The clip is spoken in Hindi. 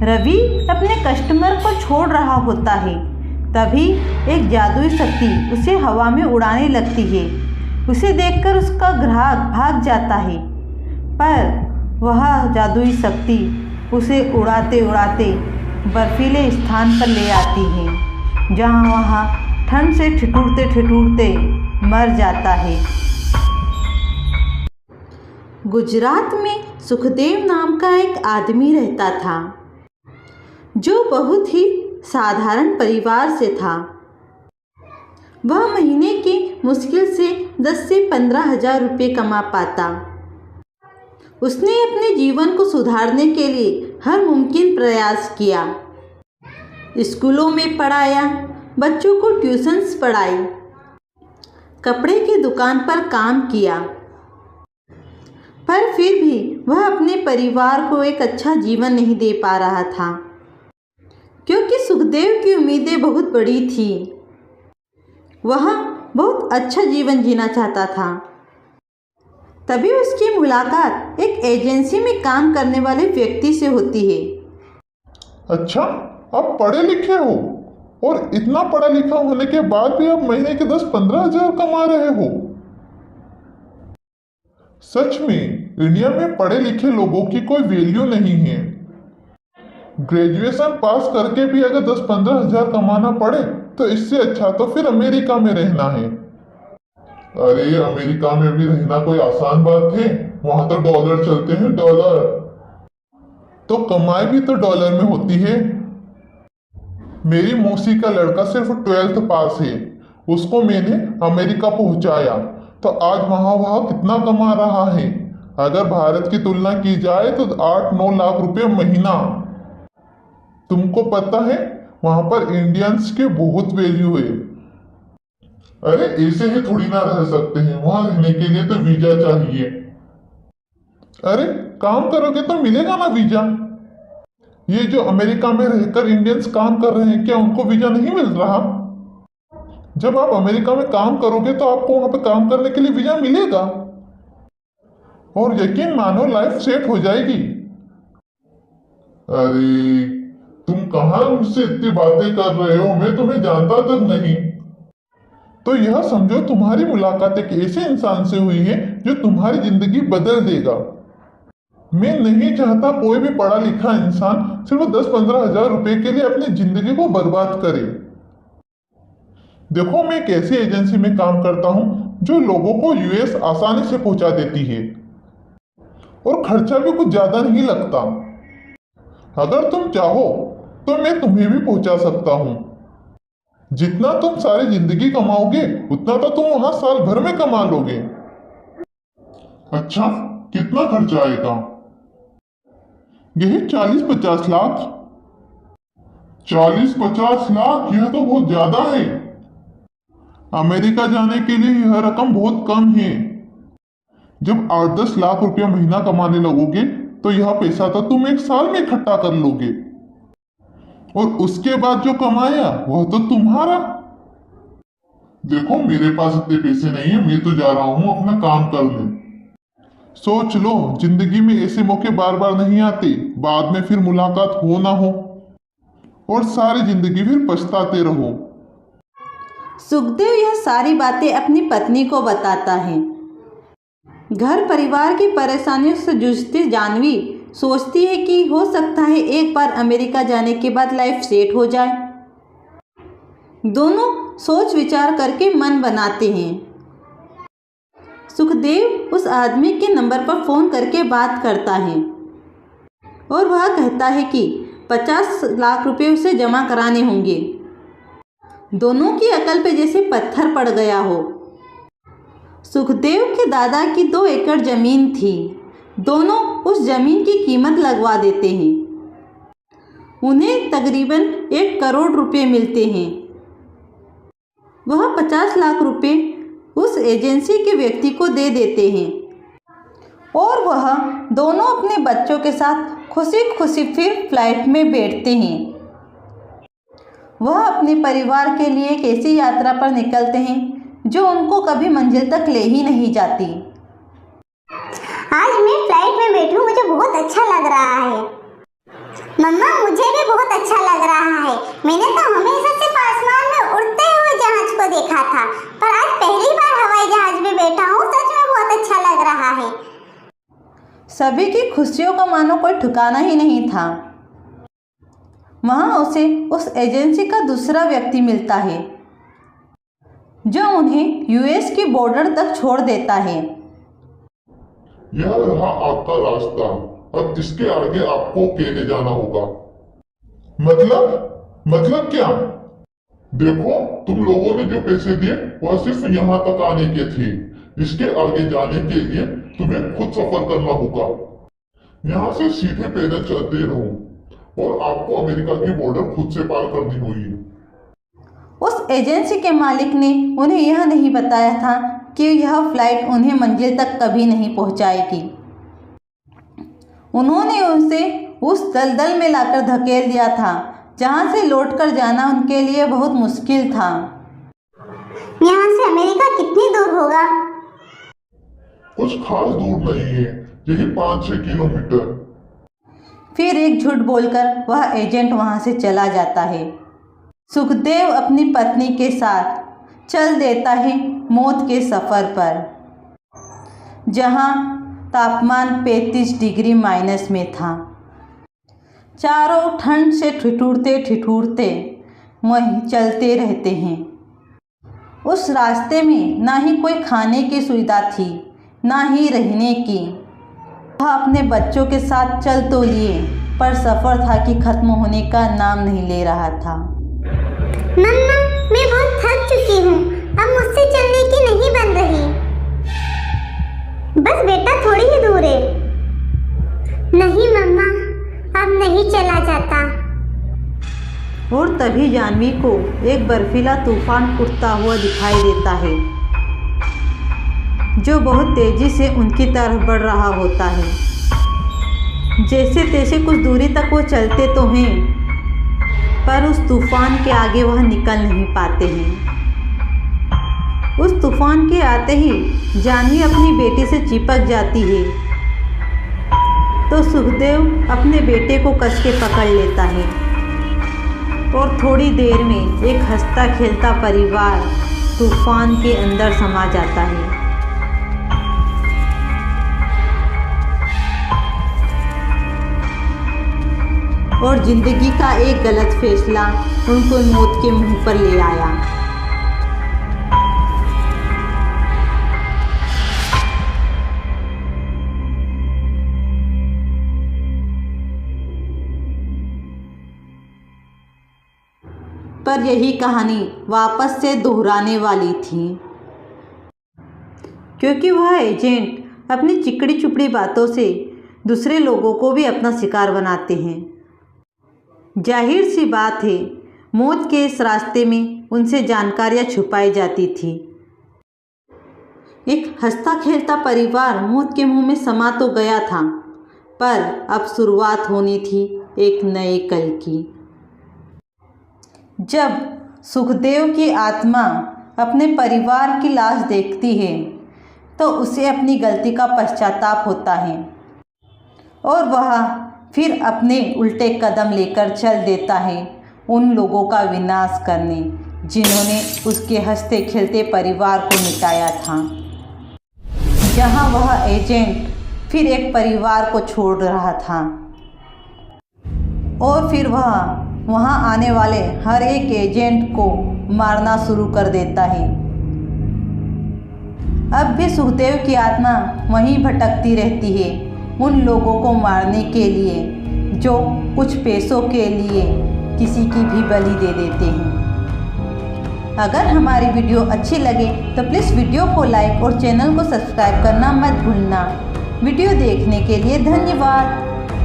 रवि अपने कस्टमर को छोड़ रहा होता है, तभी एक जादुई शक्ति उसे हवा में उड़ाने लगती है। उसे देखकर उसका ग्राहक भाग जाता है, पर वह जादुई शक्ति उसे उड़ाते उड़ाते बर्फीले स्थान पर ले आती है, जहाँ वह ठंड से ठिठुरते ठिठुरते मर जाता है। गुजरात में सुखदेव नाम का एक आदमी रहता था, जो बहुत ही साधारण परिवार से था। वह महीने के मुश्किल से 10 से 15,000 रुपये कमा पाता। उसने अपने जीवन को सुधारने के लिए हर मुमकिन प्रयास किया। स्कूलों में पढ़ाया, बच्चों को ट्यूशन्स पढ़ाई, कपड़े की दुकान पर काम किया, पर फिर भी वह अपने परिवार को एक अच्छा जीवन नहीं दे पा रहा था, क्योंकि सुखदेव की उम्मीदें बहुत बड़ी थी। वह बहुत अच्छा जीवन जीना चाहता था। तभी उसकी मुलाकात एक एजेंसी में काम करने वाले व्यक्ति से होती है। अच्छा, आप पढ़े लिखे हो और इतना पढ़ा लिखा होने के बाद भी आप महीने के 10-15 हजार कमा रहे हो। सच में इंडिया में पढ़े लिखे लोगों की कोई वैल्यू नहीं है। ग्रेजुएशन पास करके भी अगर 10-15 हजार कमाना पड़े तो इससे अच्छा तो फिर अमेरिका में रहना है। अरे अमेरिका में भी रहना कोई आसान बात है? वहां तो डॉलर चलते हैं, डॉलर। तो कमाई भी तो डॉलर में होती है। मेरी मौसी का लड़का सिर्फ 12th पास है, उसको मैंने अमेरिका पहुंचाया, तो आज वह कितना कमा रहा है? अगर भारत की तुलना की जाए तो 8-9 लाख रुपए महीना। तुमको पता है वहां पर इंडियंस के बहुत वैल्यू है। अरे ऐसे ही थोड़ी ना रह सकते हैं, वहां रहने के लिए तो वीजा चाहिए। अरे काम करोगे तो मिलेगा ना वीजा। ये जो अमेरिका में रहकर इंडियंस काम कर रहे हैं, क्या उनको वीजा नहीं मिल रहा? जब आप अमेरिका में काम करोगे तो आपको वहां पे काम करने के लिए वीजा मिलेगा, और यकीन मानो लाइफ सेट हो जाएगी। अरे तुम कहां मुझसे इतनी बातें कर रहे हो? मैं तुम्हें जानता तक नहीं। तो यह समझो तुम्हारी मुलाकात एक ऐसे इंसान से हुई है जो तुम्हारी जिंदगी बदल देगा। मैं नहीं चाहता कोई भी पढ़ा लिखा इंसान सिर्फ 10-15 हजार रुपए के लिए अपनी जिंदगी को बर्बाद करे। देखो, मैं एक ऐसी एजेंसी में काम करता हूं जो लोगों को यूएस आसानी से पहुंचा देती है, और खर्चा भी कुछ ज्यादा नहीं लगता। अगर तुम चाहो तो मैं तुम्हें भी पहुंचा सकता हूं। जितना तुम सारी जिंदगी कमाओगे उतना तो तुम वहां साल भर में कमा लोगे। अच्छा, कितना खर्चा आएगा? यही 40-50 लाख। 40-50 लाख, यह तो बहुत ज्यादा है। अमेरिका जाने के लिए यह रकम बहुत कम है। जब 8-10 लाख रुपया महीना कमाने लगोगे तो यह पैसा तो तुम एक साल में इकट्ठा कर लोगे, और उसके बाद जो कमाया वह तो तुम्हारा। देखो, मेरे पास इतने पैसे नहीं है, मैं तो जा रहा हूं अपना काम करने। सोच लो, जिंदगी में ऐसे मौके बार बार नहीं आते, बाद में फिर मुलाकात हो ना हो और सारी जिंदगी फिर पछताते रहो। सुखदेव यह सारी बातें अपनी पत्नी को बताता है। घर परिवार की परेशानियों से जूझती जानवी सोचती है कि हो सकता है एक बार अमेरिका जाने के बाद लाइफ सेट हो जाए। दोनों सोच विचार करके मन बनाते हैं। सुखदेव उस आदमी के नंबर पर फोन करके बात करता है, और वह कहता है कि 50 लाख रुपए उसे जमा कराने होंगे। दोनों की अकल पे जैसे पत्थर पड़ गया हो। सुखदेव के दादा की 2 एकड़ जमीन थी। दोनों उस जमीन की कीमत लगवा देते हैं। उन्हें तकरीबन 1 करोड़ रुपए मिलते हैं। वह 50 लाख रुपए उस एजेंसी के व्यक्ति को दे देते हैं, और वह दोनों अपने बच्चों के साथ खुशी खुशी फिर फ्लाइट में बैठते हैं। वह अपने परिवार के लिए एक ऐसी यात्रा पर निकलते हैं जो उनको कभी मंजिल तक ले ही नहीं जाती। आज मैं फ्लाइट में बैठी हूँ, मुझे बहुत अच्छा लग रहा है। मम्मा मुझे भी बहुत अच्छा लग रहा है। मैंने तो हमेशा सिर्फ आसमान में उड़ते हुए जहाज को देखा था, पर आज पहली बार हवाई जहाज में बैठा हूँ। सच में बहुत अच्छा लग रहा है। सभी की खुशियों का मानो कोई ठिकाना ही नहीं था। वहाँ उसे उस एजेंसी का दूसरा व्यक्ति मिलता है जो उन्हें यूएस की बॉर्डर तक छोड़ देता है। यह रहा आपका रास्ता, अब इसके आगे आपको अकेले जाना होगा। मतलब क्या? देखो, तुम लोगों ने जो पैसे दिए वह सिर्फ यहाँ तक आने के थे। इसके आगे जाने के लिए तुम्हें खुद सफर करना होगा। यहाँ से सीधे पैदल चलते रहो और आपको अमेरिका की बॉर्डर खुद से पार करनी होगी। उस एजेंसी के मालिक ने उन्हें यह नहीं बताया था कि यह फ्लाइट उन्हें मंजिल तक कभी नहीं पहुंचाएगी। उन्होंने उसे उस दलदल में लाकर धकेल दिया था जहां से लौटकर जाना उनके लिए बहुत मुश्किल था। यहाँ से अमेरिका कितनी दूर होगा? कुछ खास दूर नहीं है, यही 5-6 किलोमीटर। फिर एक झूठ बोलकर वह एजेंट वहां से चला जाता है। सुखदेव अपनी पत्नी के साथ चल देता है मौत के सफ़र पर, जहां तापमान 35 डिग्री माइनस में था। चारों ठंड से ठिठुरते वहीं चलते रहते हैं। उस रास्ते में ना ही कोई खाने की सुविधा थी, ना ही रहने की। वह अपने बच्चों के साथ चल तो लिए, पर सफ़र था कि ख़त्म होने का नाम नहीं ले रहा था। मम्मा, मैं बहुत थक चुकी हूँ, अब मुझसे चलने की नहीं बन रही। बस बेटा, थोड़ी ही दूर है। नहीं मम्मा, अब नहीं चला जाता। और तभी जाह्नवी को एक बर्फीला तूफान उठता हुआ दिखाई देता है, जो बहुत तेजी से उनकी तरफ बढ़ रहा होता है। जैसे तैसे कुछ दूरी तक वो चलते तो हैं, पर उस तूफान के आगे वह निकल नहीं पाते हैं। उस तूफान के आते ही जाह्नवी अपनी बेटी से चिपक जाती है, तो सुखदेव अपने बेटे को कस के पकड़ लेता है और थोड़ी देर में एक हंसता खेलता परिवार तूफान के अंदर समा जाता है। और जिंदगी का एक गलत फैसला उनको मौत के मुंह पर ले आया। पर यही कहानी वापस से दोहराने वाली थी, क्योंकि वह एजेंट अपनी चिकड़ी चुपड़ी बातों से दूसरे लोगों को भी अपना शिकार बनाते हैं। जाहिर सी बात है, मौत के इस रास्ते में उनसे जानकारियां छुपाई जाती थी। एक हंसता खेलता परिवार मौत के मुंह में समा तो गया था, पर अब शुरुआत होनी थी एक नए कल की। जब सुखदेव की आत्मा अपने परिवार की लाश देखती है, तो उसे अपनी गलती का पश्चाताप होता है और वह फिर अपने उल्टे कदम लेकर चल देता है उन लोगों का विनाश करने जिन्होंने उसके हंसते खेलते परिवार को मिटाया था। जहां वह एजेंट फिर एक परिवार को छोड़ रहा था और फिर वह वहां आने वाले हर एक एजेंट को मारना शुरू कर देता है। अब भी सुखदेव की आत्मा वहीं भटकती रहती है उन लोगों को मारने के लिए जो कुछ पैसों के लिए किसी की भी बलि दे देते हैं। अगर हमारी वीडियो अच्छी लगे तो प्लीज़ वीडियो को लाइक और चैनल को सब्सक्राइब करना मत भूलना। वीडियो देखने के लिए धन्यवाद।